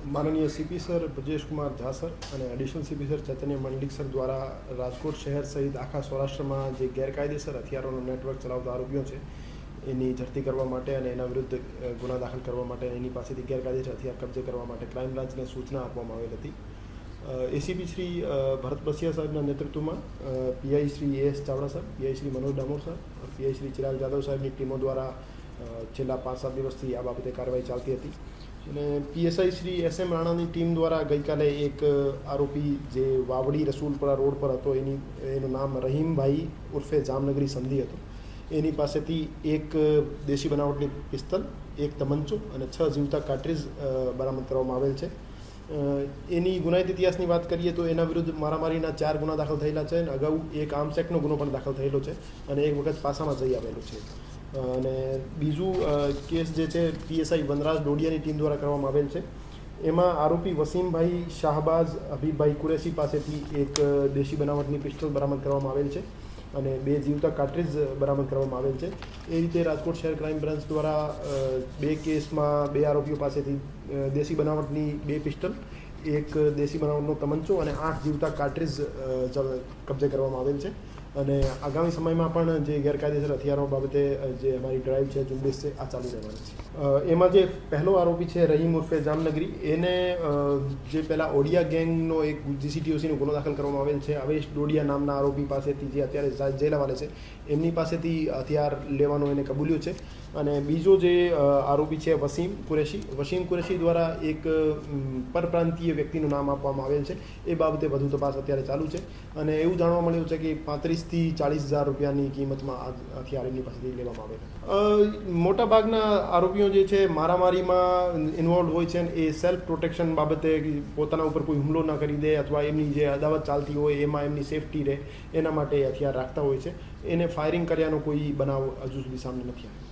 माननीय CP sir Brajesh Kumar Jha sir અને additional CP sir ચૈતન્ય મંડલિક sir દ્વારા રાજકોટ શહેર સહિત આખા સૌરાષ્ટ્રમાં જે ગેરકાયદેસર હથિયારોનું નેટવર્ક ચલાવતા આરોપીઓ છે એની ઝડપી કરવા માટે અને એના વિરુદ્ધ ગુના દાખલ કરવા માટે એની પાસેથી ગેરકાયદેસર હથિયાર કબજે કરવા માટે ક્રાઇમ બ્રાન્ચને સૂચના આપવામાં આવેલ હતી। એસીપી શ્રી ભરત બસિયા સાહેબના નેતૃત્વમાં પીઆઈ શ્રી એસ ચાવડા સાહેબ, પીઆઈ શ્રી મનોજ ડામોર સાહેબ, પીઆઈ શ્રી ચિરાગ જાદવ સાહેબની ટીમો દ્વારા છેલ્લા 5-7 દિવસથી આ બાબતે કાર્યવાહી ચાલતી હતી અને પીએસઆઈ શ્રી એસએમ રાણાની ટીમ દ્વારા ગઈકાલે એક આરોપી જે વાવડી રસુલપરા રોડ પર હતો એનું નામ રહીમભાઈ ઉર્ફે જામનગરી સંધી હતું। એની પાસેથી એક દેશી બનાવટની પિસ્તલ, એક તમંચો અને 6 જીવતા કાર્ટ્રીજ બરામદ કરવામાં આવેલ છે। એની ગુનાહિત ઇતિહાસની વાત કરીએ તો એના વિરુદ્ધ મારામારીના 4 ગુના દાખલ થયેલા છે અને અગાઉ એક આર્મ્સ એક્ટનો ગુનો પણ દાખલ થયેલો છે અને એક વખત પાસામાં જઈ આવેલો છે। અને બીજું કેસ જે છે પીએસઆઈ વનરાજ ડોડિયાની ટીમ દ્વારા કરવામાં આવેલ છે। એમાં આરોપી વસીમભાઈ શાહબાઝ હબીબભાઈ કુરેશી પાસેથી એક દેશી બનાવટની પિસ્તોલ બરામદ કરવામાં આવેલ છે અને 2 જીવતા કાર્ટ્રીજ બરામદ કરવામાં આવેલ છે। એ રીતે રાજકોટ શહેર ક્રાઇમ બ્રાન્ચ દ્વારા 2 કેસમાં 2 આરોપીઓ પાસેથી દેશી બનાવટની 2 પિસ્તલ, એક દેશી બનાવટનો તમંચો અને 8 જીવતા કાર્ટ્રીજ કબજે કરવામાં આવેલ છે અને આગામી સમયમાં પણ જે ગેરકાયદેસર હથિયારો બાબતે જે અમારી ડ્રાઈવ છે, ઝુંબેશ છે, આ ચાલુ રહેવાની છે। એમાં જે પહેલો આરોપી છે રહીમ ઉર્ફે જામનગરી, એને જે પહેલાં ઓડિયા ગેંગનો એક જીસીટીઓસીનો ગુનો દાખલ કરવામાં આવેલ છે। અવેશ ડોડિયા નામના આરોપી પાસેથી, જે અત્યારે જેલ હવાલે છે, એમની પાસેથી હથિયાર લેવાનો એને કબૂલ્યો છે। અને બીજો જે આરોપી છે વસીમ કુરેશી દ્વારા એક પરપ્રાંતીય વ્યક્તિનું નામ આપવામાં આવેલ છે। એ બાબતે વધુ તપાસ અત્યારે ચાલુ છે અને એવું જાણવા મળ્યું છે કે 35,000થી 40,000 રૂપિયાની કિંમતમાં આ હથિયાર એમની પાસેથી લેવામાં આવેલ। મોટાભાગના આરોપીઓ જે છે મારામારીમાં ઇન્વોલ્વ હોય છે એ સેલ્ફ પ્રોટેક્શન બાબતે પોતાના ઉપર કોઈ હુમલો ના કરી દે અથવા એમની જે અદાવત ચાલતી હોય એમાં એમની સેફટી રહે એના માટે હથિયાર રાખતા હોય છે। એને ફાયરિંગ કર્યાનો કોઈ બનાવ હજુ સુધી સામે નથી આવ્યો।